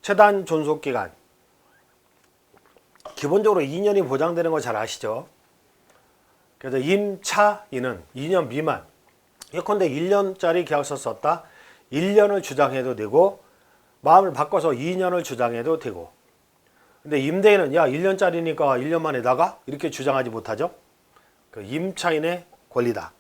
최단 존속기간 기본적으로 2년이 보장되는 거 잘 아시죠? 그래서 임차인은 2년 미만, 예컨대 1년짜리 계약서 썼다 1년을 주장해도 되고 마음을 바꿔서 2년을 주장해도 되고, 근데 임대인은 야 1년짜리니까 1년 만에 나가? 이렇게 주장하지 못하죠. 그 임차인의 권리다.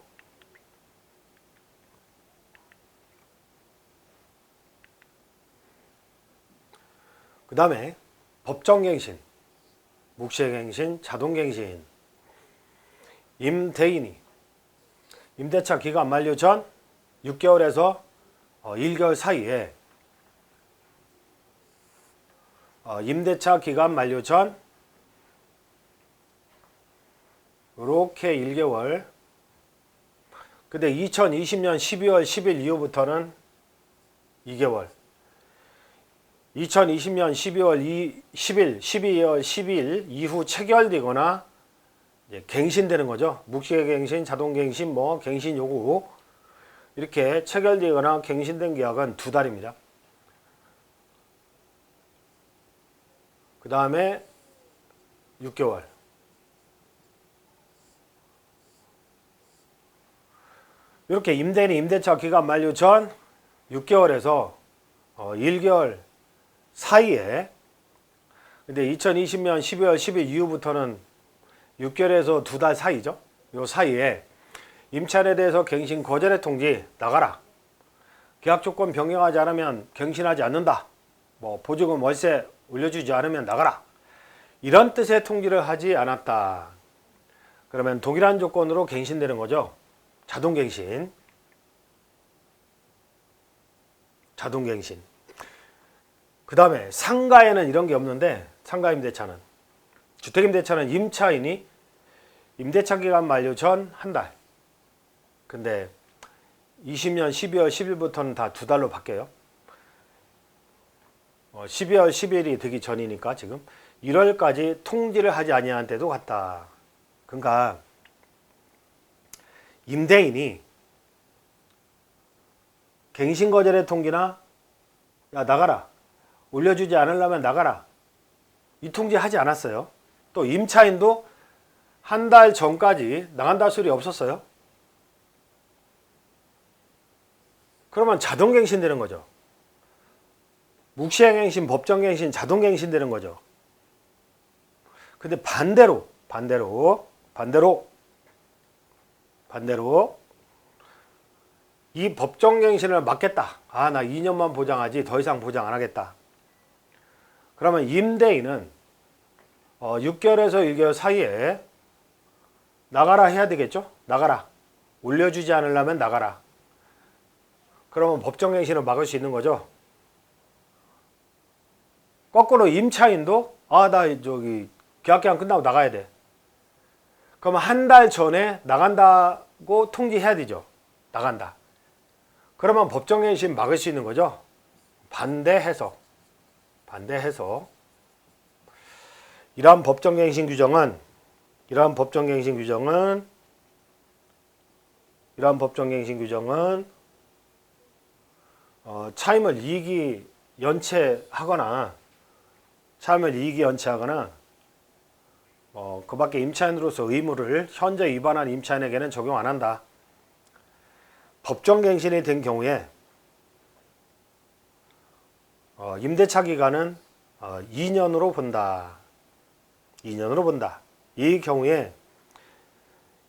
그 다음에 법정갱신, 묵시갱신, 자동갱신. 임대인이 임대차 기간 만료 전 6개월에서 1개월 사이에 임대차 기간 만료 전 이렇게 1개월, 근데 2020년 12월 10일 이후부터는 2개월, 2020년 12월 10일 이후 체결되거나 갱신되는 거죠. 묵시갱신, 자동갱신, 갱신 요구 이렇게 체결되거나 갱신된 계약은 2달입니다. 그 다음에 6개월. 이렇게 임대인이 임대차 기간 만료 전 6개월에서 1개월 사이에, 근데 2020년 12월 10일 이후부터는 6개월에서 2달 사이죠. 요 사이에 임차인에 대해서 갱신 거절의 통지 나가라. 계약 조건 변경하지 않으면 갱신하지 않는다. 보증금 월세 올려주지 않으면 나가라. 이런 뜻의 통지를 하지 않았다. 그러면 동일한 조건으로 갱신되는 거죠. 자동갱신. 자동갱신. 그 다음에 상가에는 이런 게 없는데, 상가임대차는, 주택임대차는 임차인이 임대차 기간 만료 전 한 달. 근데 20년 12월 10일부터는 다 2달로 바뀌어요. 12월 10일이 되기 전이니까 지금 1월까지 통지를 하지 아니한 때도 같다. 그러니까 임대인이 갱신 거절의 통지나 야 나가라, 올려주지 않으려면 나가라, 이 통지 하지 않았어요. 또 임차인도 한 달 전까지 나간다 소리 없었어요. 그러면 자동갱신 되는 거죠. 묵시행갱신, 법정갱신, 자동갱신 되는 거죠. 근데 반대로 이 법정갱신을 막겠다. 나 2년만 보장하지 더 이상 보장 안 하겠다. 그러면 임대인은 6개월에서 1개월 사이에 나가라 해야 되겠죠? 나가라. 올려주지 않으려면 나가라. 그러면 법정갱신을 막을 수 있는 거죠. 거꾸로 임차인도 나 계약기간 끝나고 나가야 돼. 그러면 한 달 전에 나간다고 통지해야 되죠. 나간다. 그러면 법정갱신 막을 수 있는 거죠. 반대 해석. 이러한 법정갱신 규정은 차임을 이익이 연체하거나 그 밖에 임차인으로서 의무를 현재 위반한 임차인에게는 적용 안 한다. 법정갱신이 된 경우에 임대차 기간은 2년으로 본다. 이 경우에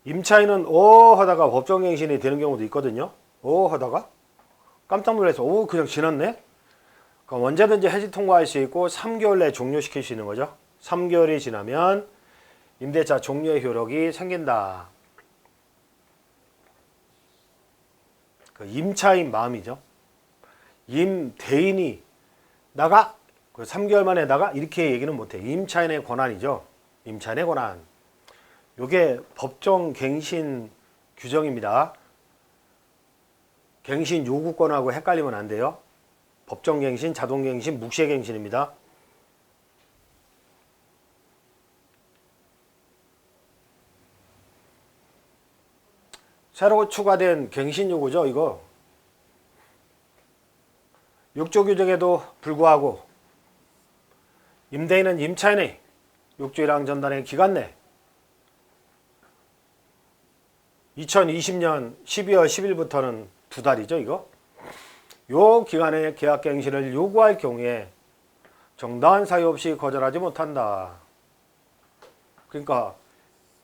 임차인은 하다가 법정갱신이 되는 경우도 있거든요. 하다가 깜짝 놀라서 그냥 지났네? 그럼 언제든지 해지 통과할 수 있고 3개월 내에 종료시킬 수 있는 거죠. 3개월이 지나면 임대차 종료의 효력이 생긴다. 그 임차인 마음이죠. 임대인이 나가? 3개월 만에 나가? 이렇게 얘기는 못해. 임차인의 권한이죠. 임차인의 권한. 요게 법정갱신 규정입니다. 갱신 요구권하고 헷갈리면 안 돼요. 법정갱신, 자동갱신, 묵시갱신입니다. 새로 추가된 갱신 요구죠, 이거. 6조 규정에도 불구하고 임대인은 임차인의 육주일항 전달의 기간 내 2020년 12월 10일부터는 2달이죠, 이거. 요 기간에 계약갱신을 요구할 경우에 정당한 사유 없이 거절하지 못한다. 그러니까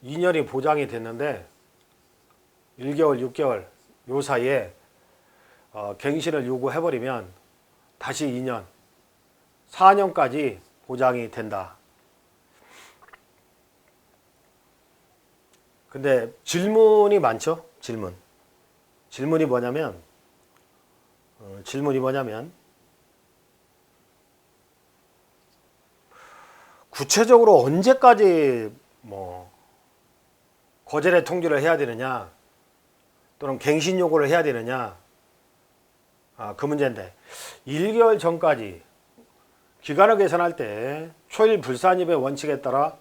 2년이 보장이 됐는데 1개월, 6개월 요 사이에 갱신을 요구해버리면 다시 2년, 4년까지 보장이 된다. 근데 질문이 많죠? 질문이 뭐냐면 구체적으로 언제까지 거절의 통지를 해야 되느냐 또는 갱신 요구를 해야 되느냐, 그 문제인데 1개월 전까지 기간을 계산할 때 초일 불산입의 원칙에 따라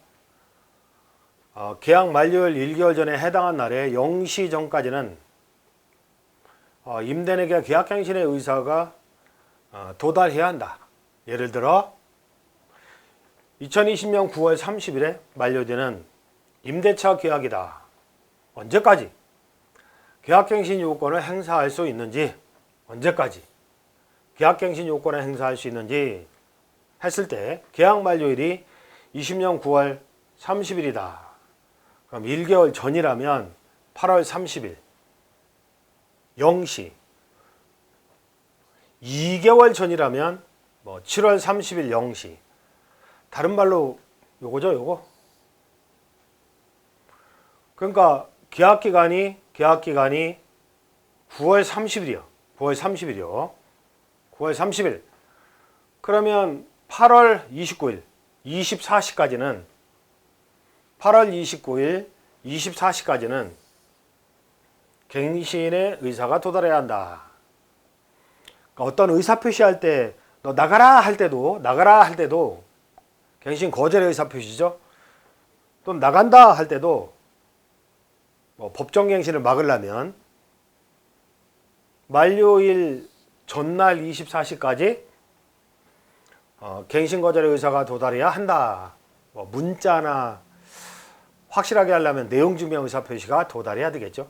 계약 만료일 1개월 전에 해당한 날에 0시 전까지는 임대인에게 계약갱신의 의사가 도달해야 한다. 예를 들어 2020년 9월 30일에 만료되는 임대차 계약이다. 언제까지 계약갱신 요건을 행사할 수 있는지, 언제까지 계약갱신 요건을 행사할 수 있는지 했을 때 계약 만료일이 20년 9월 30일이다. 그럼 1개월 전이라면 8월 30일 0시, 2개월 전이라면 7월 30일 0시. 다른 말로 요거죠, 요거. 그러니까 계약 기간이 9월 30일이요. 9월 30일. 그러면 8월 29일 24시까지는 8월 29일 24시까지는 갱신의 의사가 도달해야 한다. 그러니까 어떤 의사 표시할 때 너 나가라 할 때도 갱신 거절의 의사 표시죠. 또 나간다 할 때도 법정 갱신을 막으려면 만료일 전날 24시까지 갱신 거절의 의사가 도달해야 한다. 문자나 확실하게 하려면 내용 증명 의사 표시가 도달해야 되겠죠.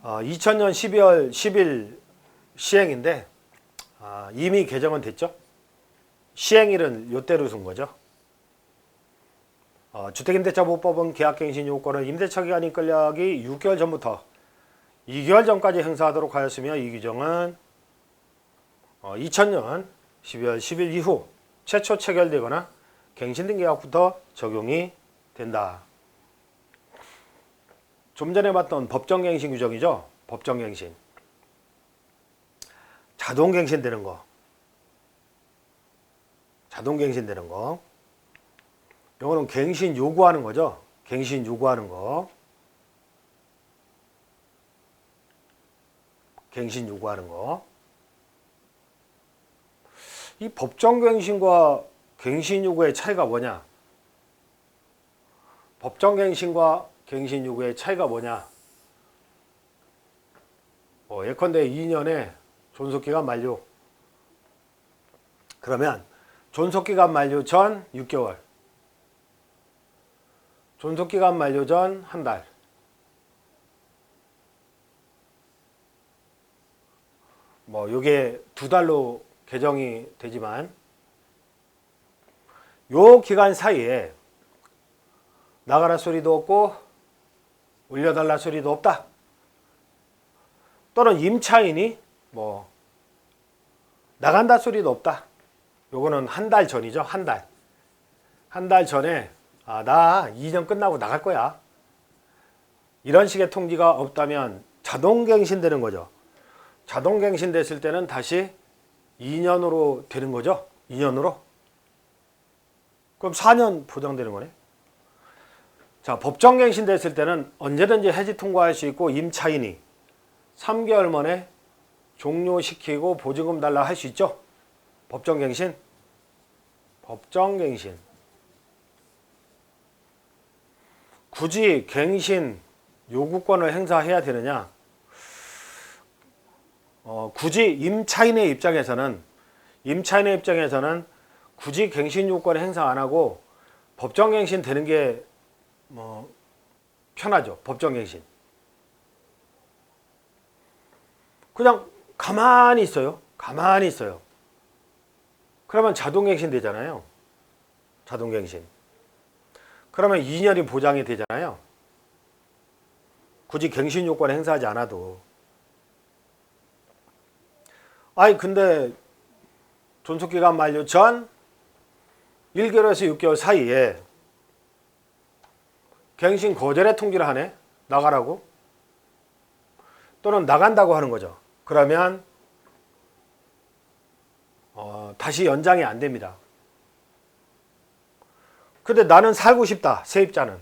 2000년 12월 10일 시행인데 이미 개정은 됐죠. 시행일은 요때로 둔 거죠. 주택임대차보호법은 계약갱신 요건을 임대차 기간이 끝나기 6개월 전부터 2개월 전까지 행사하도록 하였으며, 이 규정은 2000년 12월 10일 이후 최초 체결되거나 갱신된 계약부터 적용이 된다. 좀 전에 봤던 법정갱신 규정이죠. 법정갱신. 자동갱신되는 거. 이거는 갱신 요구하는 거죠. 갱신 요구하는 거. 이 법정갱신과 갱신 요구의 차이가 뭐냐? 법정갱신과 갱신 요구의 차이가 뭐냐? 예컨대 2년에 존속기간 만료. 그러면 존속기간 만료 전 6개월, 존속기간 만료 전 한 달. 요게 2달로 개정이 되지만 요 기간 사이에 나가라 소리도 없고 올려달라 소리도 없다. 또는 임차인이 나간다 소리도 없다. 요거는 한 달 전이죠. 한 달 전에 나 2년 끝나고 나갈 거야. 이런 식의 통지가 없다면 자동갱신되는 거죠. 자동갱신됐을 때는 다시 2년으로 되는 거죠. 2년으로. 그럼 4년 보장되는 거네. 자, 법정갱신됐을 때는 언제든지 해지 통과할 수 있고 임차인이 3개월 만에 종료시키고 보증금 달라 할 수 있죠. 법정갱신. 굳이 갱신 요구권을 행사해야 되느냐? 굳이 임차인의 입장에서는 임차인의 입장에서는 굳이 갱신 요건을 행사 안 하고 법정갱신 되는 게 뭐 편하죠. 법정갱신. 그냥 가만히 있어요. 가만히 있어요. 그러면 자동갱신 되잖아요. 자동갱신. 그러면 2년이 보장이 되잖아요. 굳이 갱신 요건 행사하지 않아도. 아니 근데 존속기간 만료 전 1개월에서 6개월 사이에 갱신 거절의 통지를 하네. 나가라고. 또는 나간다고 하는 거죠. 그러면 다시 연장이 안 됩니다. 근데 나는 살고 싶다. 세입자는.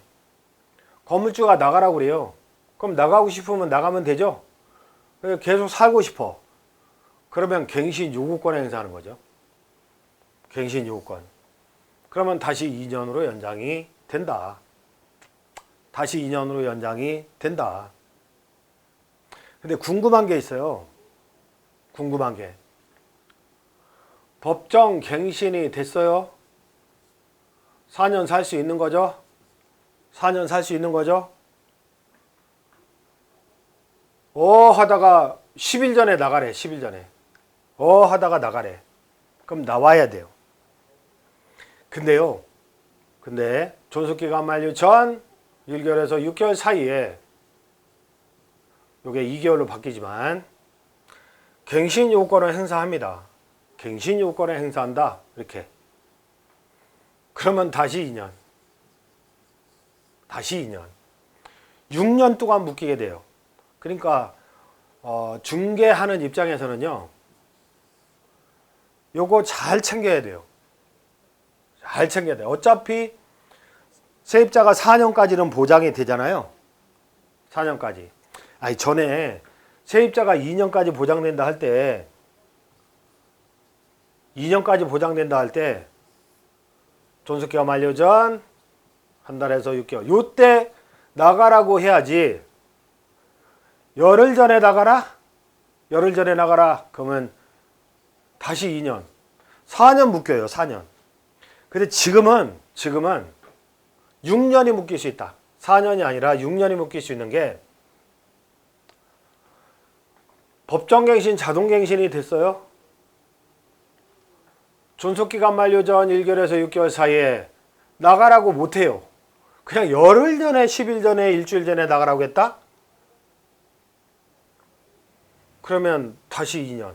건물주가 나가라고 그래요. 그럼 나가고 싶으면 나가면 되죠. 계속 살고 싶어. 그러면 갱신 요구권을 행사하는 거죠. 갱신 요구권. 그러면 다시 2년으로 연장이 된다. 다시 2년으로 연장이 된다. 근데 궁금한 게 있어요. 궁금한 게. 법정 갱신이 됐어요. 4년 살 수 있는 거죠? 4년 살 수 있는 거죠? 하다가 10일 전에 나가래. 10일 전에. 하다가 나가래. 그럼 나와야 돼요. 근데 존속기간 만료 전 1개월에서 6개월 사이에 요게 2개월로 바뀌지만 갱신 요건을 행사합니다. 갱신 요건을 행사한다. 이렇게. 그러면 다시 2년. 다시 2년. 6년 동안 묶이게 돼요. 그러니까 중개하는 입장에서는요. 요거 잘 챙겨야 돼요. 잘 챙겨야 돼요. 어차피 세입자가 4년까지는 보장이 되잖아요. 4년까지. 아니 전에 세입자가 2년까지 보장된다 할 때 2년까지 보장된다 할 때 존속기간 만료 전 한 달에서 6개월 요때 나가라고 해야지. 열흘 전에 나가라? 열흘 전에 나가라. 그러면 다시 2년. 4년 묶여요. 4년. 근데 지금은 6년이 묶일 수 있다. 4년이 아니라 6년이 묶일 수 있는 게 법정갱신, 자동갱신이 됐어요. 존속기간 만료 전 1개월에서 6개월 사이에 나가라고 못해요. 그냥 열흘 전에, 10일 전에, 일주일 전에 나가라고 했다? 그러면 다시 2년.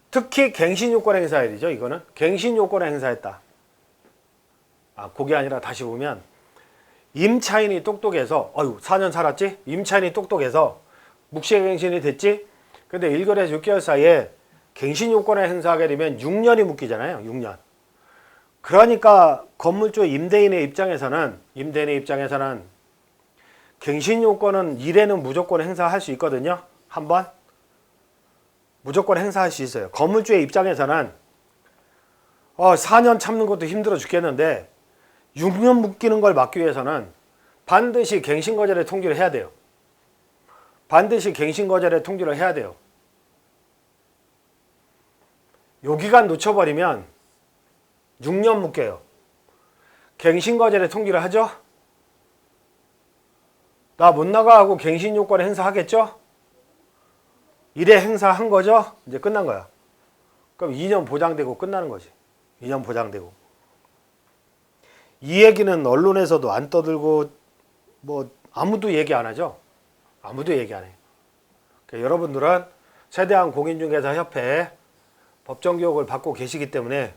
특히 갱신 요건에 행사해야 되죠. 이거는 갱신 요건에 행사했다. 그게 아니라 다시 보면 임차인이 똑똑해서 4년 살았지? 임차인이 똑똑해서 묵시갱신이 됐지? 근데 1개월에서 6개월 사이에 갱신 요건에 행사하게 되면 6년이 묶이잖아요. 6년. 그러니까 건물주 임대인의 입장에서는 갱신 요건은 1회는 무조건 행사할 수 있거든요. 한번 무조건 행사할 수 있어요. 건물주의 입장에서는 4년 참는 것도 힘들어 죽겠는데 6년 묶이는 걸 막기 위해서는 반드시 갱신거절의 통지를 해야 돼요. 반드시 갱신거절의 통지를 해야 돼요. 요 기간 놓쳐버리면 6년 묶여요. 갱신거절의 통지를 하죠? 나 못 나가 하고 갱신 요건 행사하겠죠? 1회 행사한 거죠? 이제 끝난 거야. 그럼 2년 보장되고 끝나는 거지. 2년 보장되고. 이 얘기는 언론에서도 안 떠들고 뭐 아무도 얘기 안 하죠. 아무도 얘기 안 해요. 그러니까 여러분들은 세대한 공인중개사협회 법정교육을 받고 계시기 때문에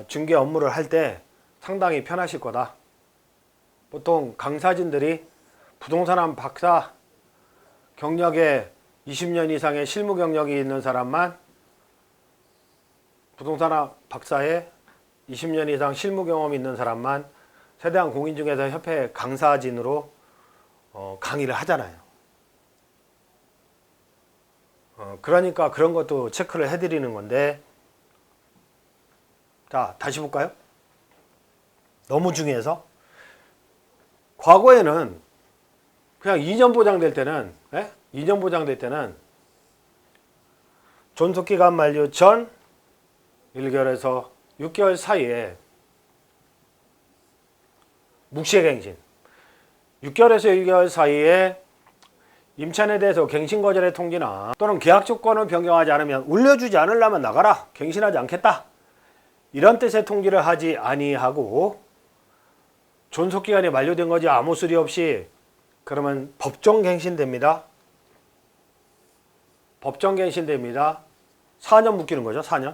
중개 업무를 할 때 상당히 편하실 거다. 보통 강사진들이 부동산학 박사 경력에 20년 이상의 실무 경력이 있는 사람만 부동산학 박사에 20년 이상 실무 경험이 있는 사람만 세대한 공인중개사협회 강사진으로 강의를 하잖아요. 그러니까 그런 것도 체크를 해드리는 건데, 자 다시 볼까요? 너무 중요해서. 과거에는 그냥 2년 보장될 때는 2년 보장될 때는 존속기간 만료 전 1개월에서 6개월 사이에 묵시의 갱신 6개월에서 1개월 사이에 임차인에 대해서 갱신 거절의 통지나 또는 계약 조건을 변경하지 않으면 울려주지 않으려면 나가라. 갱신하지 않겠다. 이런 뜻의 통지를 하지 아니하고 존속기간이 만료된 거지 아무 수리 없이 그러면 법정갱신됩니다. 법정갱신됩니다. 4년 묶이는 거죠. 4년.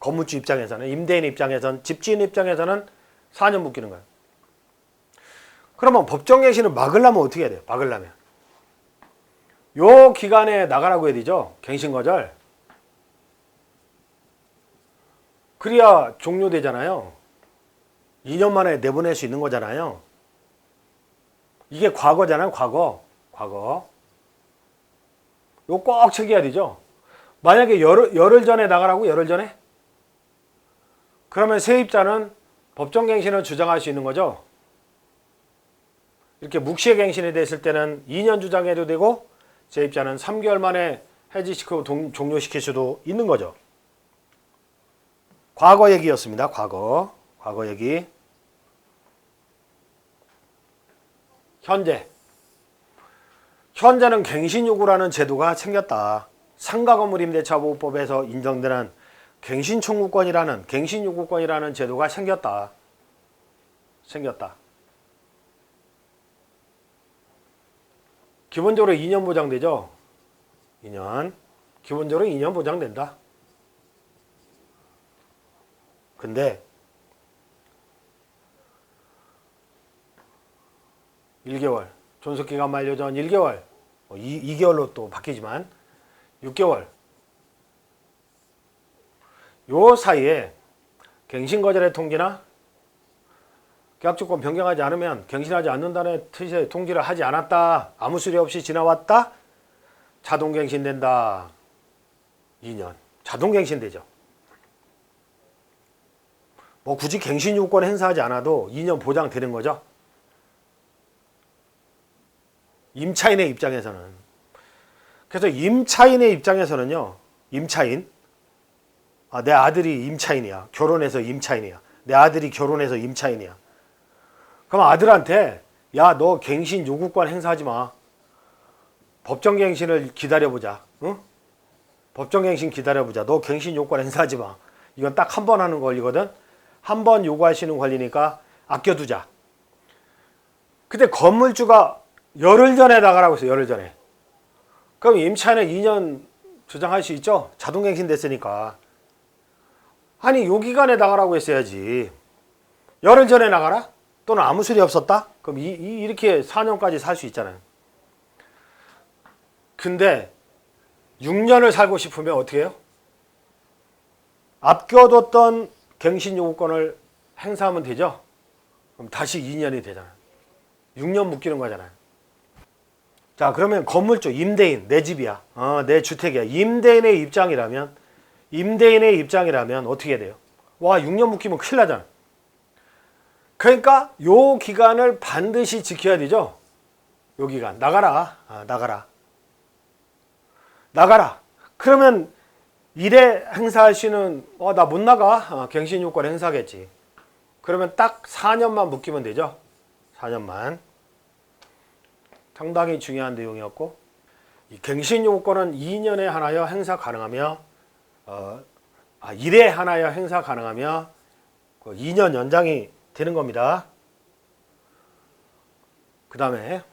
건물주 입장에서는 임대인 입장에서는 집주인 입장에서는 4년 묶이는 거예요. 그러면 법정갱신을 막으려면 어떻게 해야 돼요? 막으려면 요 기간에 나가라고 해야 되죠. 갱신거절. 그래야 종료되잖아요. 2년 만에 내보낼 수 있는 거잖아요. 이게 과거잖아요. 과거. 요 꼭 챙겨야 되죠. 만약에 열흘 전에 나가라고 열흘 전에? 그러면 세입자는 법정갱신을 주장할 수 있는 거죠. 이렇게 묵시의 갱신이 됐을 때는 2년 주장해도 되고 세입자는 3개월 만에 해지시키고 종료시킬 수도 있는 거죠. 과거 얘기였습니다. 과거 얘기. 현재는 갱신요구라는 제도가 생겼다. 상가건물임대차보호법에서 인정되는 갱신청구권이라는 갱신요구권이라는 제도가 생겼다. 기본적으로 2년 보장되죠. 2년. 기본적으로 2년 보장된다. 근데 1개월. 존속기간 만료 전 1개월. 2개월로 또 바뀌지만 6개월. 요 사이에 갱신거절의 통지나 계약조건 변경하지 않으면 갱신하지 않는다는 뜻의 통지를 하지 않았다. 아무 수리 없이 지나왔다. 자동갱신된다. 2년. 자동갱신되죠. 뭐 굳이 갱신 요건 행사하지 않아도 2년 보장되는 거죠. 임차인의 입장에서는. 그래서 임차인의 입장에서는요. 임차인. 내 아들이 임차인이야. 결혼해서 임차인이야. 내 아들이 결혼해서 임차인이야. 그럼 아들한테 야, 너 갱신 요구권 행사하지 마. 법정갱신을 기다려보자. 응? 법정갱신 기다려보자. 너 갱신 요구권 행사하지 마. 이건 딱 한 번 하는 권리거든. 한 번 요구할 수 있는 권리니까 아껴두자. 근데 건물주가 열흘 전에 나가라고 했어요. 열흘 전에. 그럼 임차인은 2년 주장할 수 있죠. 자동갱신 됐으니까. 아니 요 기간에 나가라고 했어야지. 열흘 전에 나가라? 또는 아무 수리 없었다? 그럼 이렇게 4년까지 살 수 있잖아요. 근데 6년을 살고 싶으면 어떻게 해요? 아껴뒀던 갱신 요구권을 행사하면 되죠? 그럼 다시 2년이 되잖아요. 6년 묶이는 거잖아요. 자, 그러면 건물주, 임대인, 내 집이야. 내 주택이야. 임대인의 입장이라면 어떻게 해야 돼요? 와, 6년 묶이면 큰일 나잖아. 그러니까 요 기간을 반드시 지켜야 되죠. 요 기간. 나가라. 나가라. 그러면 일에 행사할 수는 나 못 나가. 갱신 요건 행사하겠지. 그러면 딱 4년만 묶이면 되죠. 4년만. 상당히 중요한 내용이었고, 이 갱신 요건은 2년에 하나여 행사 가능하며 1회 하나여 행사 가능하며 2년 연장이 되는 겁니다. 그 다음에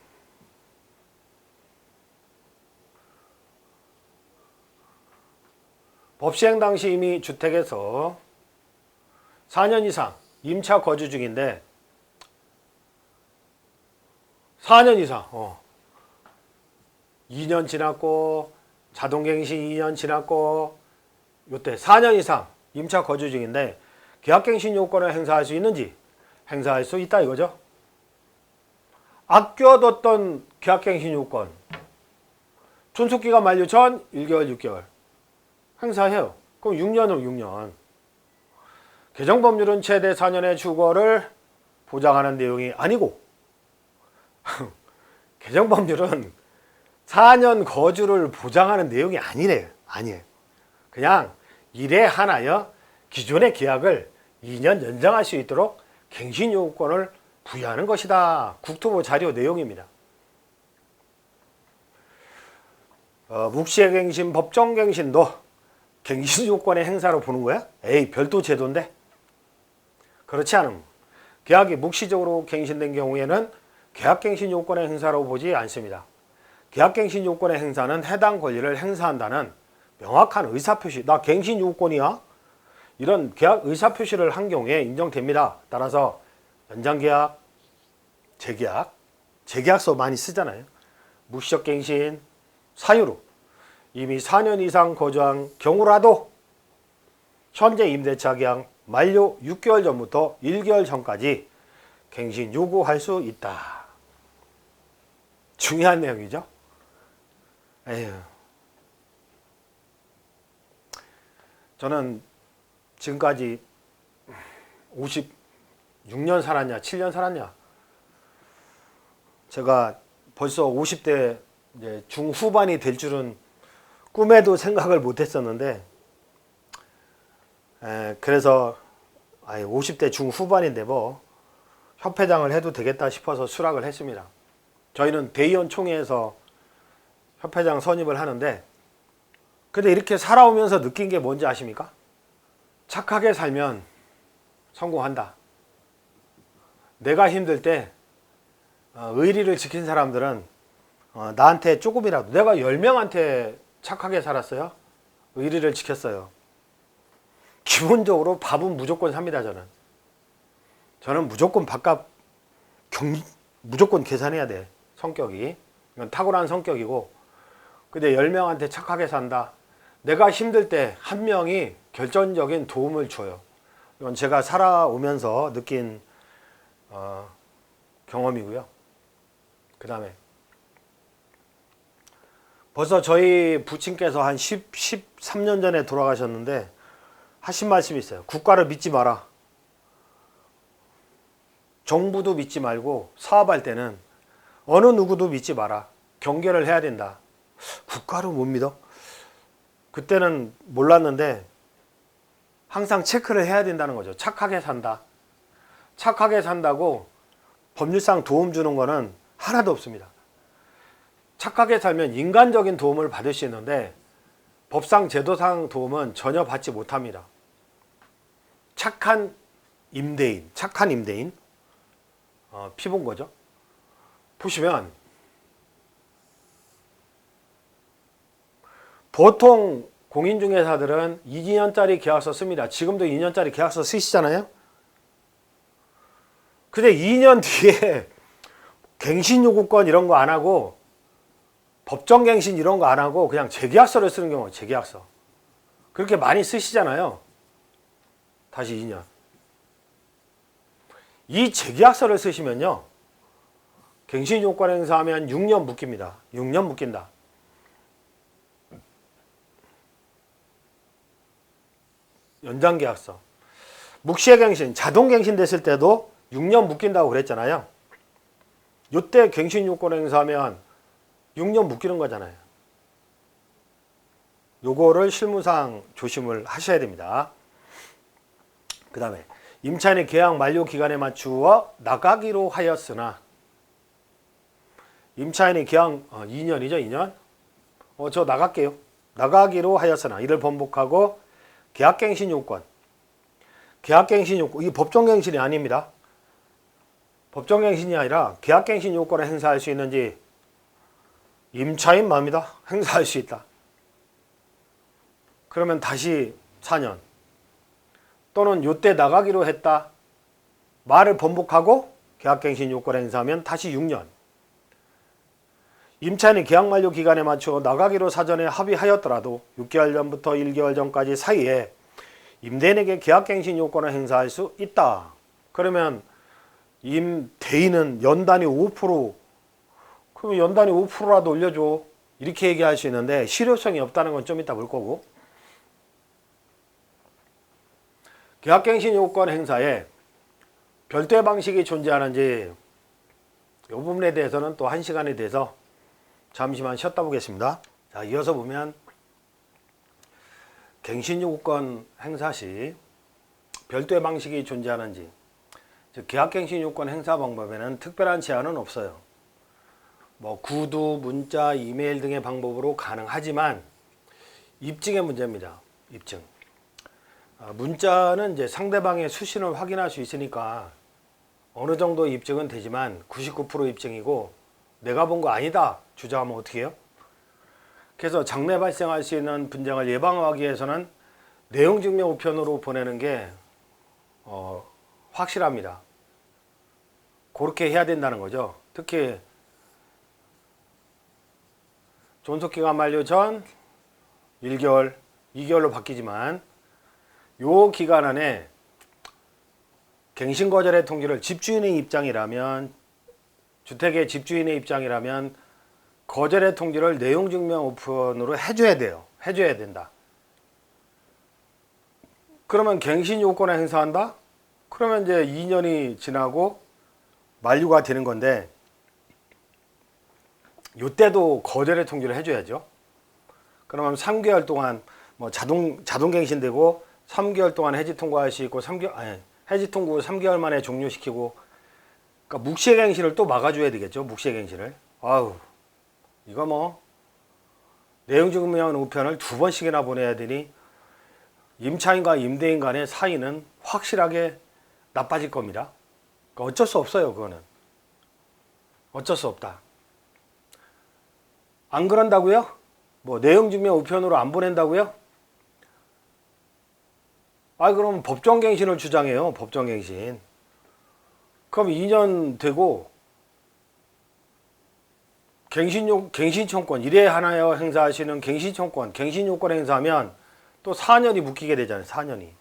법 시행 당시 이미 주택에서 4년 이상 임차 거주 중인데 4년 이상 2년 지났고 자동갱신 2년 지났고 요때 4년 이상 임차 거주 중인데 계약갱신 요건을 행사할 수 있는지 행사할 수 있다 이거죠. 아껴뒀던 계약갱신 요건 존속기간 만료 전 1개월 6개월 행사해요. 그럼 6년으로 6년. 개정법률은 최대 4년의 주거를 보장하는 내용이 아니고 개정법률은 4년 거주를 보장하는 내용이 아니에요. 그냥 일에 한하여 기존의 계약을 2년 연장할 수 있도록 갱신요구권을 부여하는 것이다. 국토부 자료 내용입니다. 묵시갱신, 법정갱신도 갱신요건의 행사로 보는 거야? 에이, 별도 제도인데? 그렇지 않음. 계약이 묵시적으로 갱신된 경우에는 계약갱신요건의 행사로 보지 않습니다. 계약갱신요건의 행사는 해당 권리를 행사한다는 명확한 의사표시, 나 갱신요건이야? 이런 계약 의사표시를 한 경우에 인정됩니다. 따라서 연장계약, 재계약, 재계약서 많이 쓰잖아요. 묵시적 갱신, 사유로 이미 4년 이상 거주한 경우라도 현재 임대차 계약 만료 6개월 전부터 1개월 전까지 갱신 요구할 수 있다. 중요한 내용이죠. 에휴. 저는 지금까지 56년 살았냐 7년 살았냐, 제가 벌써 50대 이제 중후반이 될 줄은 꿈에도 생각을 못 했었는데, 그래서 50대 중후반인데 뭐 협회장을 해도 되겠다 싶어서 수락을 했습니다. 저희는 대의원 총회에서 협회장 선임을 하는데, 근데 이렇게 살아오면서 느낀 게 뭔지 아십니까? 착하게 살면 성공한다. 내가 힘들 때 의리를 지킨 사람들은 나한테 조금이라도, 내가 10명한테 착하게 살았어요. 의리를 지켰어요. 기본적으로 밥은 무조건 삽니다. 저는 무조건 밥값 무조건 계산해야 돼. 성격이. 이건 탁월한 성격이고, 근데 10명한테 착하게 산다. 내가 힘들 때 한 명이 결정적인 도움을 줘요. 이건 제가 살아오면서 느낀 경험이고요. 그 다음에 벌써 저희 부친께서 한 13년 전에 돌아가셨는데 하신 말씀이 있어요. 국가를 믿지 마라. 정부도 믿지 말고 사업할 때는 어느 누구도 믿지 마라. 경계를 해야 된다. 국가를 못 믿어? 그때는 몰랐는데 항상 체크를 해야 된다는 거죠. 착하게 산다. 착하게 산다고 법률상 도움 주는 거는 하나도 없습니다. 착하게 살면 인간적인 도움을 받을 수 있는데 법상 제도상 도움은 전혀 받지 못합니다. 착한 임대인 피본 거죠. 보시면 보통 공인중개사들은 2년짜리 계약서 씁니다. 지금도 2년짜리 계약서 쓰시잖아요. 근데 2년 뒤에 갱신요구권 이런 거 안 하고, 법정갱신 이런 거 안 하고 그냥 재계약서를 쓰는 경우, 재계약서. 그렇게 많이 쓰시잖아요. 다시 2년. 이 재계약서를 쓰시면요, 갱신요건 행사하면 6년 묶입니다. 6년 묶인다. 연장계약서. 묵시갱신, 자동갱신 됐을 때도 6년 묶인다고 그랬잖아요. 요때 갱신요건 행사하면 6년 묶이는 거잖아요. 요거를 실무상 조심을 하셔야 됩니다. 그 다음에 임차인의 계약 만료 기간에 맞추어 나가기로 하였으나, 임차인의 계약 2년이죠. 2년. 저 나갈게요. 나가기로 하였으나 이를 번복하고 계약갱신 요건. 계약갱신 요건, 이 법정갱신이 아닙니다. 법정갱신이 아니라 계약갱신 요건을 행사할 수 있는지 임차인 마음이다. 행사할 수 있다. 그러면 다시 4년. 또는 요때 나가기로 했다. 말을 번복하고 계약갱신 요건 행사하면 다시 6년. 임차인이 계약 만료 기간에 맞춰 나가기로 사전에 합의하였더라도 6개월 전부터 1개월 전까지 사이에 임대인에게 계약갱신 요건을 행사할 수 있다. 그러면 임대인은 연단위 5%, 그러면 연단위 5%라도 올려줘. 이렇게 얘기할 수 있는데 실효성이 없다는 건 좀 이따 볼 거고, 계약갱신 요건 행사에 별도의 방식이 존재하는지 이 부분에 대해서는 또 1시간에 대해서 잠시만 쉬었다 보겠습니다. 자, 이어서 보면 갱신요건 행사 시 별도의 방식이 존재하는지, 즉 계약갱신요건 행사 방법에는 특별한 제한은 없어요. 뭐 구두, 문자, 이메일 등의 방법으로 가능하지만 입증의 문제입니다. 입증. 문자는 이제 상대방의 수신을 확인할 수 있으니까 어느 정도 입증은 되지만 99% 입증이고 내가 본 거 아니다 주장하면 어떻게 해요? 그래서 장래 발생할 수 있는 분쟁을 예방하기 위해서는 내용증명 우편으로 보내는 게 확실합니다. 그렇게 해야 된다는 거죠. 특히 존속기간 만료 전 1개월, 2개월로 바뀌지만 요 기간 안에 갱신거절의 통지를 집주인의 입장이라면, 주택의 집주인의 입장이라면 거절의 통지를 내용증명 우편으로 해줘야 돼요. 해줘야 된다. 그러면 갱신 요건을 행사한다? 그러면 이제 2년이 지나고 만료가 되는 건데, 이때도 거절의 통지를 해줘야죠. 그러면 3개월 동안 뭐 자동 갱신되고 3개월 동안 해지 통과할 수 있고, 해지 통고 3개월 만에 종료시키고, 그러니까 묵시의 갱신을 또 막아줘야 되겠죠. 묵시의 갱신을. 아우, 이거 뭐 내용증명 우편을 2번씩이나 보내야 되니 임차인과 임대인 간의 사이는 확실하게 나빠질 겁니다. 그러니까 어쩔 수 없어요. 그거는 어쩔 수 없다. 안 그런다고요? 뭐 내용증명 우편으로 안 보낸다고요? 그럼 법정갱신을 주장해요. 법정갱신. 그럼 2년 되고 갱신청권 1회 하나에 행사하시는 갱신청권, 갱신요건 행사하면 또 4년이 묶이게 되잖아요. 4년이.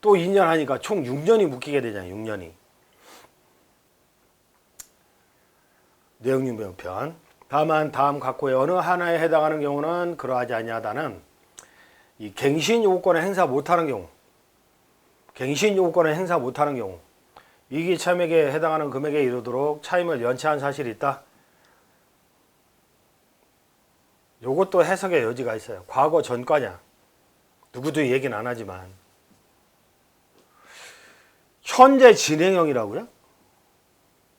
또 2년 하니까 총 6년이 묶이게 되잖아요. 6년이. 내용증명 우편. 다만 다음 각호의 어느 하나에 해당하는 경우는 그러하지 아니하다는 이 갱신 요건을 행사 못하는 경우, 갱신 요건을 행사 못하는 경우, 이기 차임액에 해당하는 금액에 이르도록 차임을 연체한 사실이 있다. 요것도 해석의 여지가 있어요. 과거 전과냐? 누구도 얘기는 안 하지만 현재 진행형이라고요?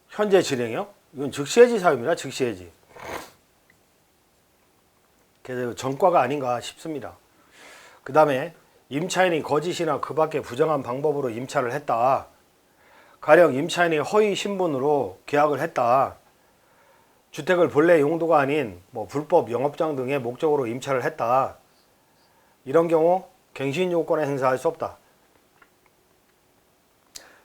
현재 진행형? 이건 즉시해지 사유입니다. 즉시해지. 그래서 전과가 아닌가 싶습니다. 그 다음에 임차인이 거짓이나 그 밖에 부정한 방법으로 임차를 했다. 가령 임차인이 허위 신분으로 계약을 했다. 주택을 본래 용도가 아닌 뭐 불법 영업장 등의 목적으로 임차를 했다. 이런 경우 갱신 요건에 행사할 수 없다.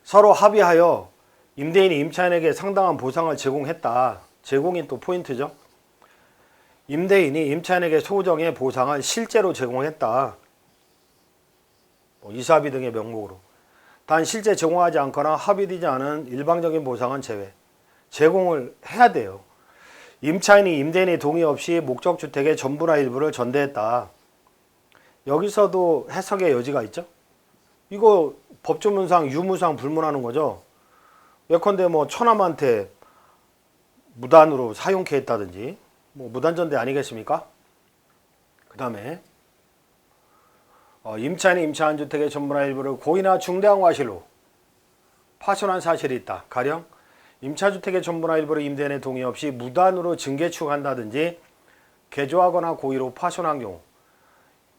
서로 합의하여 임대인이 임차인에게 상당한 보상을 제공했다. 제공이 또 포인트죠. 임대인이 임차인에게 소정의 보상을 실제로 제공했다. 이사비 등의 명목으로. 단 실제 제공하지 않거나 합의되지 않은 일방적인 보상은 제외. 제공을 해야 돼요. 임차인이 임대인의 동의 없이 목적주택의 전부나 일부를 전대했다. 여기서도 해석의 여지가 있죠. 이거 법조문상 유무상 불문하는 거죠. 예컨대 뭐 처남한테 무단으로 사용케 했다든지, 뭐 무단전대 아니겠습니까? 그 다음에 임차인이 임차한 주택의 전부나 일부를 고의나 중대한 과실로 파손한 사실이 있다. 가령 임차주택의 전부나 일부를 임대인의 동의 없이 무단으로 증개축한다든지 개조하거나 고의로 파손한 경우,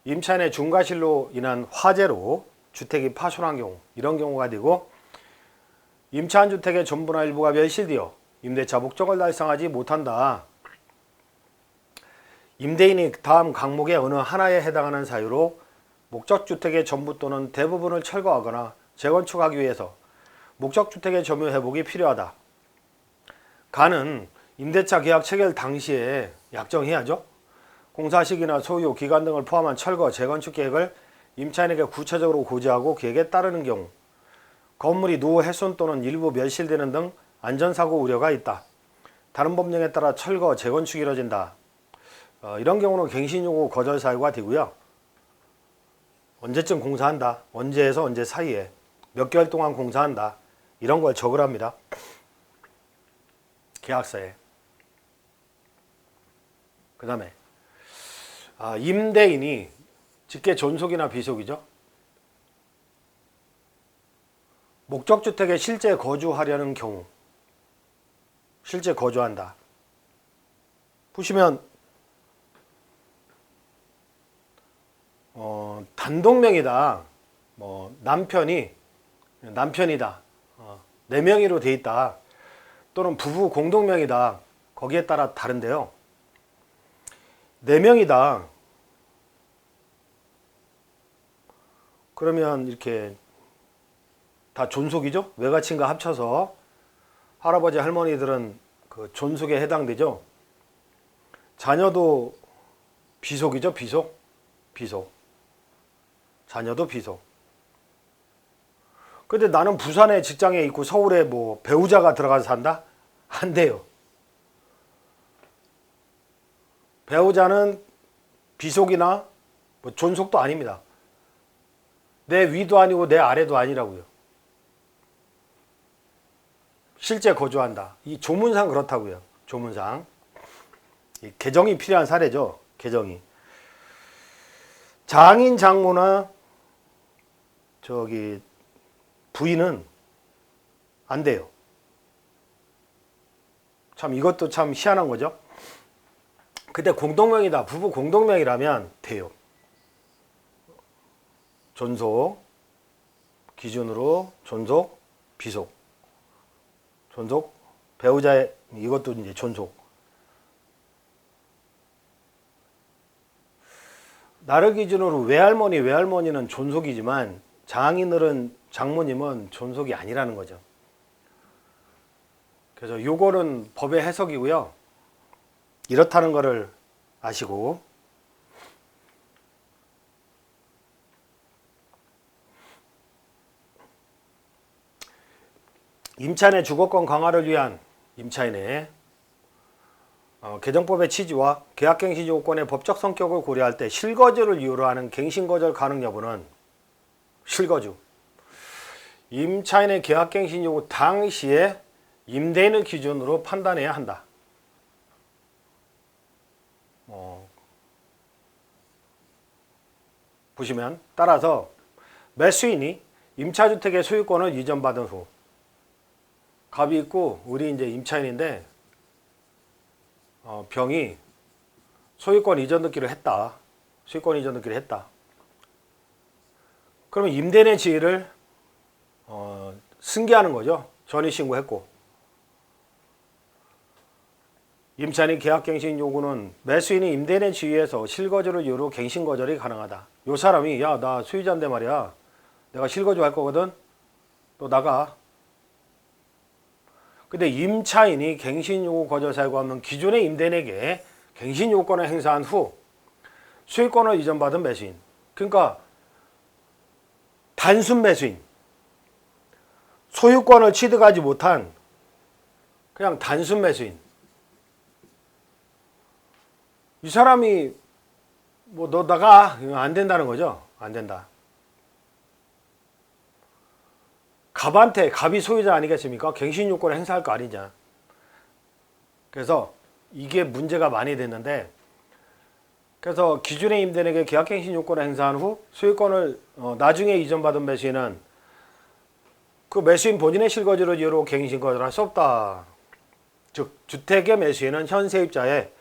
임차인의 중과실로 인한 화재로 주택이 파손한 경우, 이런 경우가 되고, 임차한 주택의 전부나 일부가 멸실되어 임대차 목적을 달성하지 못한다. 임대인이 다음 항목의 어느 하나에 해당하는 사유로 목적주택의 전부 또는 대부분을 철거하거나 재건축하기 위해서 목적주택의 점유 회복이 필요하다. 가는 임대차 계약 체결 당시에 약정해야죠. 공사 시기나 소요, 기간 등을 포함한 철거, 재건축 계획을 임차인에게 구체적으로 고지하고 계획에 따르는 경우, 건물이 노후 훼손 또는 일부 멸실되는 등 안전사고 우려가 있다. 다른 법령에 따라 철거, 재건축이 이뤄진다. 이런 경우는 갱신요구 거절 사유가 되고요. 언제쯤 공사한다. 언제에서 언제 사이에 몇 개월 동안 공사한다. 이런 걸 적으랍니다. 계약서에. 그 다음에 임대인이 직계 존속이나 비속이죠. 목적주택에 실제 거주하려는 경우, 실제 거주한다. 보시면 단독명의다. 남편이다. 네 명의로 돼 있다. 또는 부부 공동명의다. 거기에 따라 다른데요. 네 명이다. 그러면 이렇게 다 존속이죠. 외가친과 합쳐서 할아버지 할머니들은 그 존속에 해당되죠. 자녀도 비속이죠. 비속. 자녀도 비속. 근데 나는 부산에 직장에 있고 서울에 뭐 배우자가 들어가서 산다? 안 돼요. 배우자는 비속이나 뭐 존속도 아닙니다. 내 위도 아니고 내 아래도 아니라고요. 실제 거주한다. 이 조문상 그렇다고요. 조문상. 이 개정이 필요한 사례죠. 개정이. 장인 장모나 부인은 안 돼요. 참 이것도 참 희한한 거죠. 근데 공동명의다. 부부 공동명의라면 돼요. 존속 기준으로 존속, 비속. 존속, 배우자의 이것도 이제 존속. 나를 기준으로 외할머니는 존속이지만 장모님은 존속이 아니라는 거죠. 그래서 요거는 법의 해석이고요. 이렇다는 거를 아시고, 임차인의 주거권 강화를 위한 임차인의 개정법의 취지와 계약갱신 요건의 법적 성격을 고려할 때 실거주를 이유로 하는 갱신거절 가능 여부는 실거주. 임차인의 계약갱신 요구 당시에 임대인을 기준으로 판단해야 한다. 보시면 따라서 매수인이 임차주택의 소유권을 이전받은 후 갑이 있고 우리 이제 임차인인데 병이 소유권 이전 등기를 했다. 소유권 이전 등기를 했다. 그러면 임대인의 지위를 승계하는 거죠. 전입신고했고. 임차인의 계약갱신 요구는 매수인이 임대인의 지위에서 실거주를 이유로 갱신거절이 가능하다. 요 사람이 야, 나 소유자인데 말이야. 내가 실거주 할 거거든. 너 나가. 근데 임차인이 갱신요구 거절 사유하면 기존의 임대인에게 갱신요건을 행사한 후 소유권을 이전받은 매수인. 그러니까 단순 매수인. 소유권을 취득하지 못한 그냥 단순 매수인. 이 사람이 뭐 너 나가 안 된다는 거죠. 안 된다. 갑이 소유자 아니겠습니까? 갱신 요건을 행사할 거 아니냐. 그래서 이게 문제가 많이 됐는데, 그래서 기존의 임대인에게 계약갱신 요건을 행사한 후 소유권을 나중에 이전받은 매수인은 그 매수인 본인의 실거주를 이유로 갱신거절할 수 없다. 즉 주택의 매수인은 현 세입자의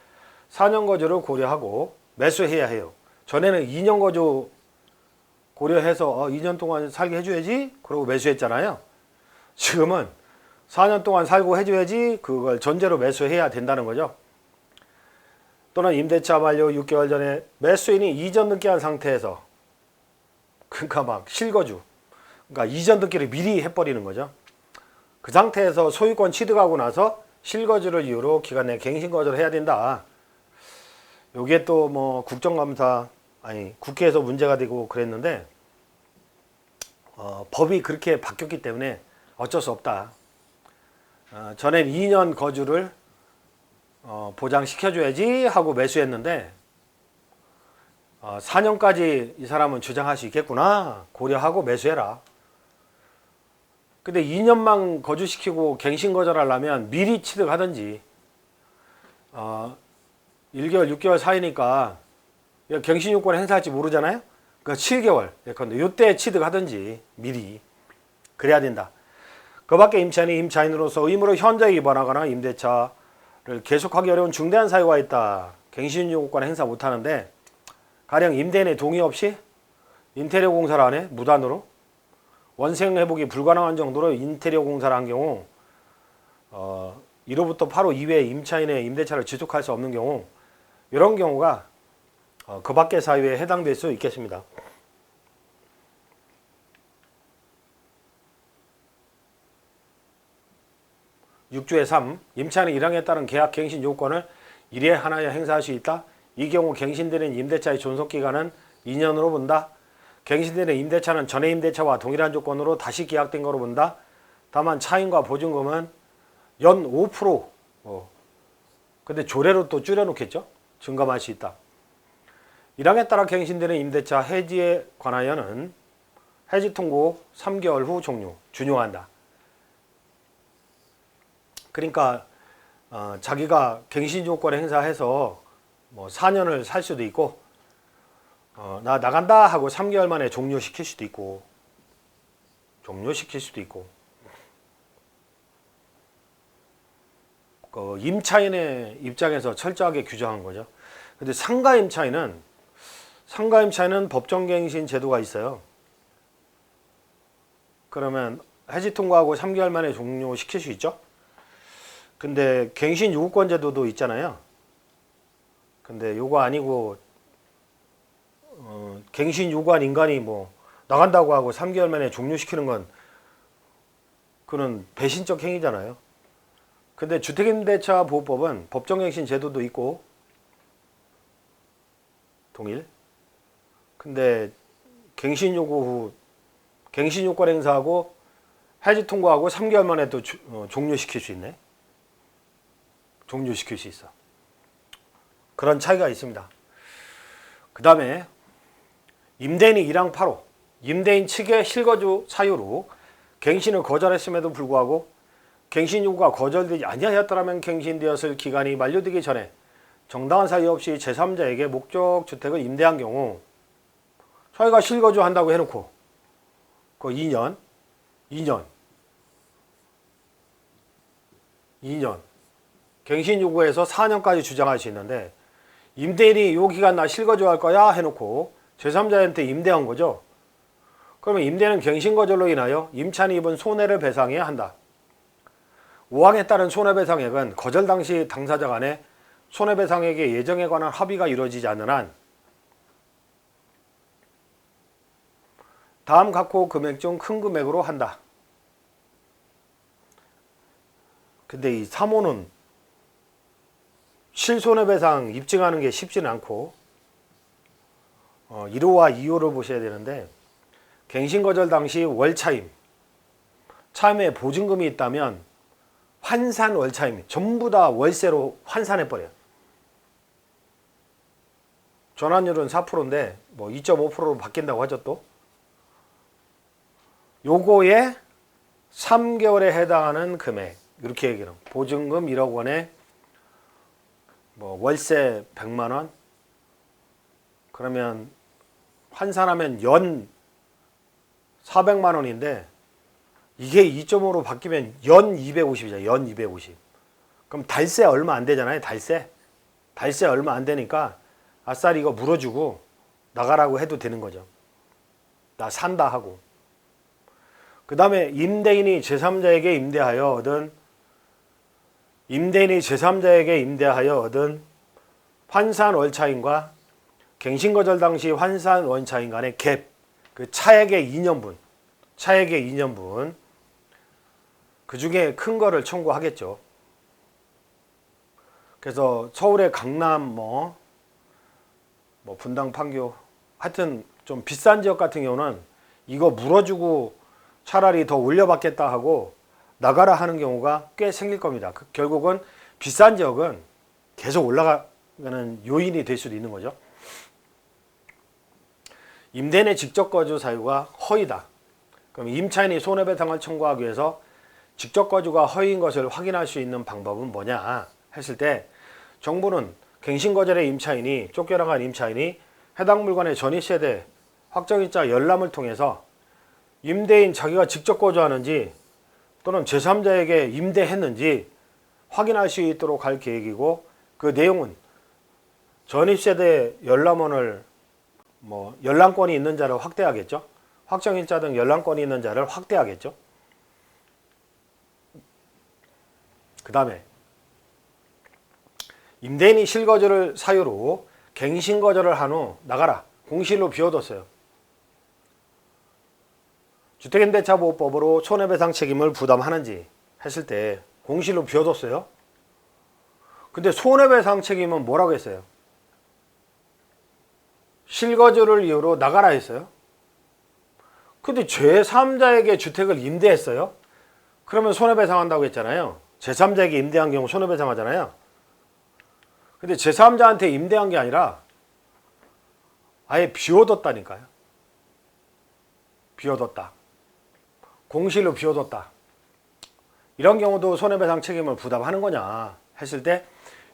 4년 거주를 고려하고 매수해야 해요. 전에는 2년 거주 고려해서 2년 동안 살게 해줘야지 그러고 매수했잖아요. 지금은 4년 동안 살고 해줘야지 그걸 전제로 매수해야 된다는 거죠. 또는 임대차 만료 6개월 전에 매수인이 이전 등기한 상태에서, 그러니까 막 실거주, 그러니까 이전 등기를 미리 해버리는 거죠. 그 상태에서 소유권 취득하고 나서 실거주를 이유로 기간 내 갱신거절을 해야 된다. 요게 또 뭐 국정감사 국회에서 문제가 되고 그랬는데 법이 그렇게 바뀌었기 때문에 어쩔 수 없다. 전엔 2년 거주를 보장시켜줘야지 하고 매수했는데 4년까지 이 사람은 주장할 수 있겠구나 고려하고 매수해라. 근데 2년만 거주시키고 갱신거절하려면 미리 취득하든지 1개월 6개월 사이니까 갱신요건 행사할지 모르잖아요. 그러니까 7개월 예컨대 요때 취득하든지 미리 그래야 된다. 그 밖에 임차인이 임차인으로서 의무로 현저히 위반하거나 임대차를 계속하기 어려운 중대한 사유가 있다. 갱신요구권을 행사 못하는데 가령 임대인의 동의 없이 인테리어 공사를 안 해? 무단으로? 원생 회복이 불가능한 정도로 인테리어 공사를 한 경우 1호부터 8호 이외에 임차인의 임대차를 지속할 수 없는 경우 이런 경우가 그 밖의 사유에 해당될 수 있겠습니다. 6조의 3. 임차인은 1항에 따른 계약 갱신 요건을 1회 하나에 행사할 수 있다. 이 경우 갱신되는 임대차의 존속기간은 2년으로 본다. 갱신되는 임대차는 전에 임대차와 동일한 조건으로 다시 계약된 거로 본다. 다만 차임과 보증금은 연 5%. 근데 조례로 또 줄여놓겠죠. 증감할 수 있다. 1항에 따라 갱신되는 임대차 해지에 관하여는 해지 통고 3개월 후 종료, 준용한다. 그러니까 자기가 갱신 조건을 행사해서 뭐 4년을 살 수도 있고 나 나간다 하고 3개월 만에 종료시킬 수도 있고 그 임차인의 입장에서 철저하게 규정한 거죠. 근데 상가 임차인은 법정갱신 제도가 있어요. 그러면 해지 통과하고 3개월 만에 종료시킬 수 있죠. 근데 갱신 요구권 제도도 있잖아요. 근데 요거 아니고 갱신 요구한 인간이 뭐 나간다고 하고 3개월 만에 종료시키는 건 그는 배신적 행위잖아요. 근데 주택임대차 보호법은 법정갱신 제도도 있고 동일. 근데 갱신 요구 후 갱신 요건 행사하고 해지 통과하고 3개월 만에 또 종료시킬 수 있네. 종료시킬 수 있어. 그런 차이가 있습니다. 그 다음에 임대인이 1항 8호 임대인 측의 실거주 사유로 갱신을 거절했음에도 불구하고 갱신 요구가 거절되지 아니하였더라면 갱신되었을 기간이 만료되기 전에 정당한 사유 없이 제3자에게 목적 주택을 임대한 경우 자기가 실거주한다고 해놓고 그 2년 갱신 요구에서 4년까지 주장할 수 있는데 임대인이 요 기간 나 실거주할 거야 해놓고 제3자한테 임대한 거죠. 그러면 임대는 갱신 거절로 인하여 임차인이 입은 손해를 배상해야 한다. 5항에 따른 손해배상액은 거절 당시 당사자 간에 손해배상액의 예정에 관한 합의가 이루어지지 않는 한 다음 각호 금액 중 큰 금액으로 한다. 근데 이 3호는 실손해배상 입증하는 게 쉽지는 않고 1호와 2호를 보셔야 되는데 갱신거절 당시 월차임, 차임에 보증금이 있다면 환산 월차임 전부 다 월세로 환산해버려요. 전환율은 4%인데 뭐 2.5%로 바뀐다고 하죠 또. 요거에 3개월에 해당하는 금액 이렇게 얘기해요. 보증금 1억 원에 뭐 월세 100만 원 그러면 환산하면 연 400만 원인데 이게 2.5로 바뀌면 연 250이죠. 연 250. 그럼 달세 얼마 안 되잖아요. 달세 얼마 안 되니까 아싸리 이거 물어주고 나가라고 해도 되는 거죠. 나 산다 하고. 그 다음에 임대인이 제3자에게 임대하여 얻은 환산 월차임과 갱신거절 당시 환산 월차임 간의 갭, 그 차액의 2년분 그 중에 큰 거를 청구하겠죠. 그래서 서울의 강남 뭐 분당 판교 하여튼 좀 비싼 지역 같은 경우는 이거 물어주고 차라리 더 올려받겠다 하고 나가라 하는 경우가 꽤 생길 겁니다. 결국은 비싼 지역은 계속 올라가는 요인이 될 수도 있는 거죠. 임대인의 직접 거주 사유가 허위다. 그럼 임차인이 손해배상을 청구하기 위해서 직접 거주가 허위인 것을 확인할 수 있는 방법은 뭐냐 했을 때 정부는 갱신거절의 임차인이 쫓겨나간 임차인이 해당 물건의 전입세대 확정일자 열람을 통해서 임대인 자기가 직접 거주하는지 또는 제3자에게 임대했는지 확인할 수 있도록 할 계획이고, 그 내용은 전입세대 열람원을 열람권이 있는 자를 확대하겠죠. 확정일자 등 열람권이 있는 자를 확대하겠죠. 그 다음에 임대인이 실거주를 사유로 갱신거주를 한 후 나가라, 공실로 비워뒀어요. 주택임대차보호법으로 손해배상 책임을 부담하는지 했을 때 공실로 비워뒀어요. 근데 손해배상 책임은 뭐라고 했어요? 실거주를 이유로 나가라 했어요. 근데 제3자에게 주택을 임대했어요. 그러면 손해배상한다고 했잖아요. 제3자에게 임대한 경우 손해배상하잖아요. 근데 제3자한테 임대한 게 아니라 아예 비워뒀다니까요. 비워뒀다. 공실로 비워뒀다. 이런 경우도 손해배상 책임을 부담하는 거냐 했을 때,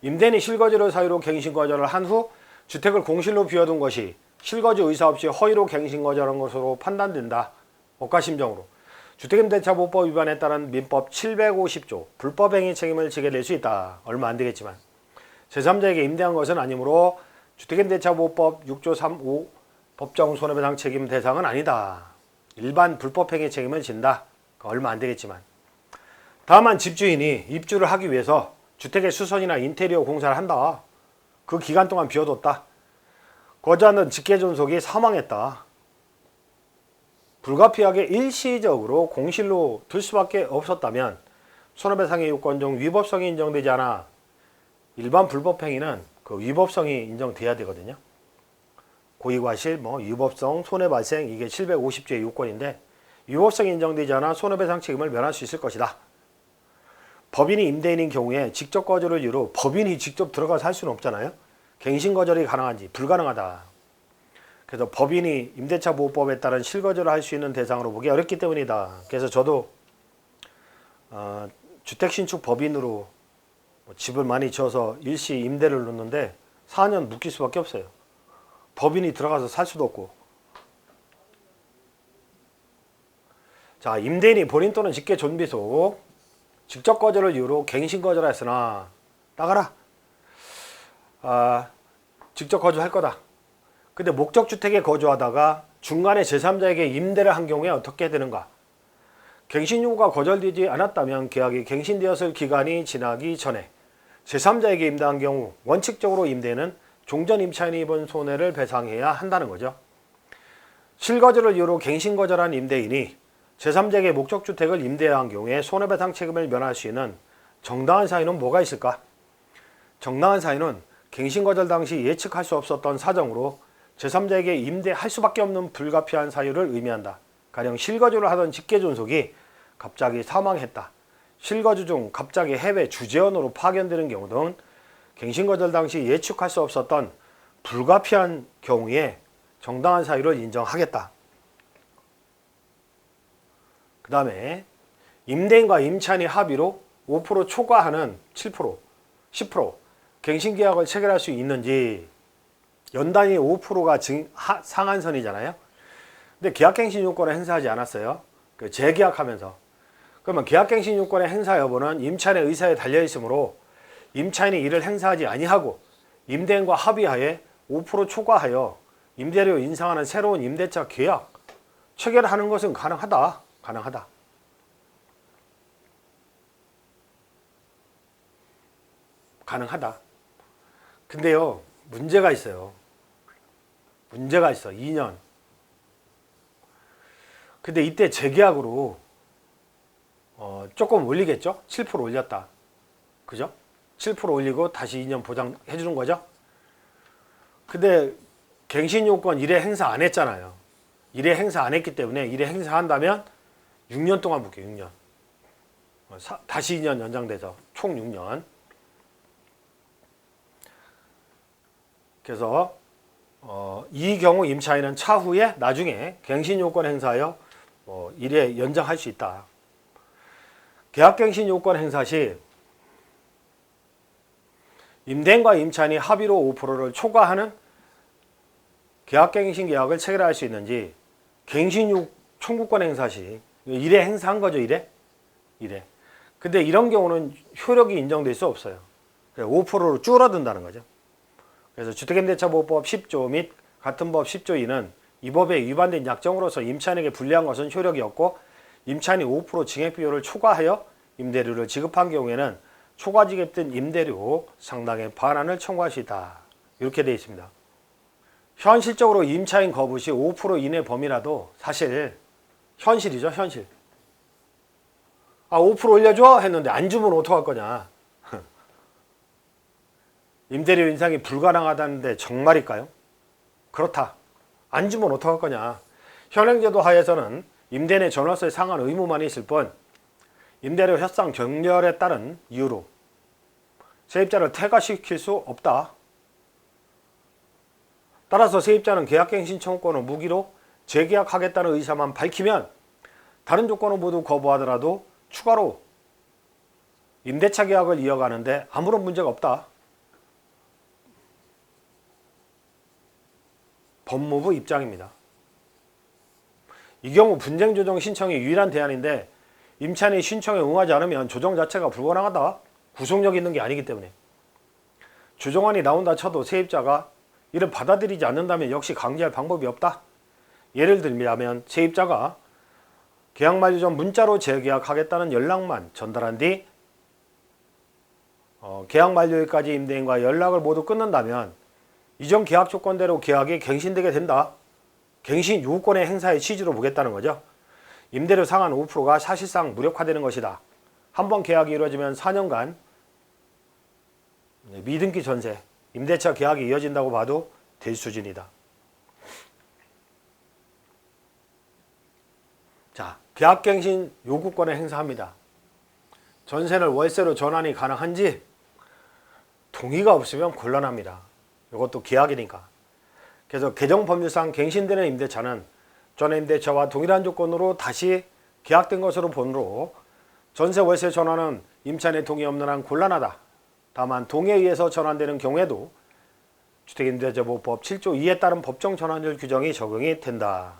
임대인이 실거주를 사유로 갱신거주를 한 후 주택을 공실로 비워둔 것이 실거주 의사 없이 허위로 갱신거주한 것으로 판단된다. 법과심정으로 주택임대차보호법 위반에 따른 민법 750조 불법행위 책임을 지게 될 수 있다. 얼마 안 되겠지만 제3자에게 임대한 것은 아니므로 주택임대차보호법 6조 3, 5 법정 손해배상 책임 대상은 아니다. 일반 불법행위 책임을 진다. 얼마 안 되겠지만, 다만 집주인이 입주를 하기 위해서 주택의 수선이나 인테리어 공사를 한다. 그 기간 동안 비워뒀다. 거주하는 직계존속이 사망했다. 불가피하게 일시적으로 공실로 둘 수밖에 없었다면 손해배상의 요건 중 위법성이 인정되지 않아 일반 불법행위는 그 위법성이 인정돼야 되거든요. 고의과실, 위법성, 손해발생, 이게 750조의 요건인데 위법성이 인정되지 않아 손해배상 책임을 면할 수 있을 것이다. 법인이 임대인인 경우에 직접 거주를 이유로 법인이 직접 들어가서 할 수는 없잖아요. 갱신거절이 가능한지 불가능하다. 그래서 법인이 임대차보호법에 따른 실거주를 할 수 있는 대상으로 보기 어렵기 때문이다. 그래서 저도 주택신축 법인으로 집을 많이 지어서 일시 임대를 놓는데 4년 묶일 수밖에 없어요. 법인이 들어가서 살 수도 없고. 자, 임대인이 본인 또는 직계 존비속 직접 거주를 이유로 갱신 거주를 했으나 나가라. 직접 거주할 거다. 근데 목적주택에 거주하다가 중간에 제3자에게 임대를 한 경우에 어떻게 되는가? 갱신 요구가 거절되지 않았다면 계약이 갱신되었을 기간이 지나기 전에 제3자에게 임대한 경우 원칙적으로 임대는 종전 임차인이 입은 손해를 배상해야 한다는 거죠. 실거주를 이유로 갱신 거절한 임대인이 제3자에게 목적주택을 임대한 경우에 손해배상 책임을 면할 수 있는 정당한 사유는 뭐가 있을까? 정당한 사유는 갱신 거절 당시 예측할 수 없었던 사정으로 제3자에게 임대할 수밖에 없는 불가피한 사유를 의미한다. 가령 실거주를 하던 직계존속이 갑자기 사망했다. 실거주 중 갑자기 해외 주재원으로 파견되는 경우 등 갱신거절 당시 예측할 수 없었던 불가피한 경우에 정당한 사유를 인정하겠다. 그 다음에 임대인과 임차인이 합의로 5% 초과하는 7%, 10% 갱신계약을 체결할 수 있는지. 연단위 5%가 상한선이잖아요. 근데 계약갱신 요건을 행사하지 않았어요. 재계약하면서. 그러면 계약갱신 요건의 행사 여부는 임차인의 의사에 달려있으므로 임차인이 이를 행사하지 아니하고 임대인과 합의하에 5% 초과하여 임대료 인상하는 새로운 임대차 계약 체결하는 것은 가능하다. 가능하다. 가능하다. 근데요, 문제가 있어요. 문제가 있어. 2년. 근데 이때 재계약으로 조금 올리겠죠? 7% 올렸다. 그죠? 7% 올리고 다시 2년 보장해 주는 거죠? 근데 갱신 요건 1회 행사 안 했잖아요. 1회 행사 안 했기 때문에 1회 행사한다면 6년 동안 볼게요. 6년. 다시 2년 연장돼서 총 6년. 그래서 이 경우 임차인은 차후에 나중에 갱신 요건 행사하여 1회 연장할 수 있다. 계약갱신 요건 행사 시 임대인과 임차인이 합의로 5%를 초과하는 계약갱신 계약을 체결할 수 있는지 갱신유 청구권 행사 시 1회 행사한 거죠. 1회. 근데 이런 경우는 효력이 인정될 수 없어요. 5%로 줄어든다는 거죠. 그래서 주택임대차보호법 10조 및 같은 법 10조 2는 이 법에 위반된 약정으로서 임차인에게 불리한 것은 효력이 없고 임차인이 5% 증액비율을 초과하여 임대료를 지급한 경우에는 초과 지급된 임대료 상당의 반환을 청구할 수 있다. 이렇게 되어 있습니다. 현실적으로 임차인 거부 시 5% 이내 범위라도 사실 현실이죠. 현실. 5% 올려줘 했는데 안 주면 어떡할 거냐. 임대료 인상이 불가능하다는데 정말일까요? 그렇다. 안 주면 어떡할 거냐. 현행제도 하에서는 임대 내 전월세에 상한 의무만 있을 뿐 임대료 협상 정렬에 따른 이유로 세입자를 퇴가시킬 수 없다. 따라서 세입자는 계약갱신 청구권을 무기로 재계약하겠다는 의사만 밝히면 다른 조건을 모두 거부하더라도 추가로 임대차 계약을 이어가는데 아무런 문제가 없다. 법무부 입장입니다. 이 경우 분쟁 조정 신청이 유일한 대안인데 임차인이 신청에 응하지 않으면 조정 자체가 불가능하다. 구속력이 있는 게 아니기 때문에. 조정안이 나온다 쳐도 세입자가 이를 받아들이지 않는다면 역시 강제할 방법이 없다. 예를 들면 세입자가 계약 만료 전 문자로 재계약하겠다는 연락만 전달한 뒤 계약 만료일까지 임대인과 연락을 모두 끊는다면 이전 계약 조건대로 계약이 갱신되게 된다. 갱신 요구권의 행사의 취지로 보겠다는 거죠. 임대료 상한 5%가 사실상 무력화되는 것이다. 한번 계약이 이루어지면 4년간 미등기 전세, 임대차 계약이 이어진다고 봐도 될 수준이다. 자, 계약갱신 요구권을 행사합니다. 전세를 월세로 전환이 가능한지 동의가 없으면 곤란합니다. 이것도 계약이니까. 그래서 개정법률상 갱신되는 임대차는 전 임대차와 동일한 조건으로 다시 계약된 것으로 보므로 전세 월세 전환은 임차인의 동의 없는 한 곤란하다. 다만 동의에 의해서 전환되는 경우에도 주택임대차보호법 7조 2에 따른 법정 전환율 규정이 적용이 된다.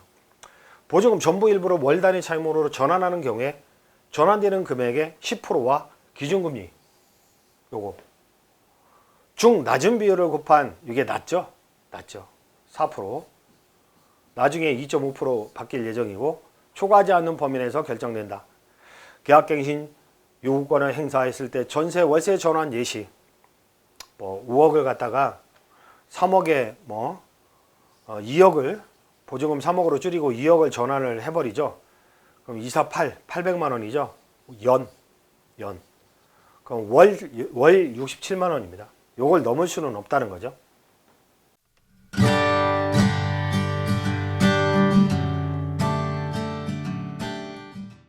보증금 전부 일부를 월 단위 차임으로 전환하는 경우에 전환되는 금액의 10%와 기준금리 요거 중 낮은 비율을 곱한 이게 낮죠? 4%. 나중에 2.5% 바뀔 예정이고 초과하지 않는 범위 내에서 결정된다. 계약갱신 요구권을 행사했을 때 전세 월세 전환 예시 5억을 갖다가 3억에 2억을 보증금 3억으로 줄이고 2억을 전환을 해버리죠. 그럼 2, 4, 8, 800만 원이죠. 연. 그럼 월 67만 원입니다. 요걸 넘을 수는 없다는 거죠.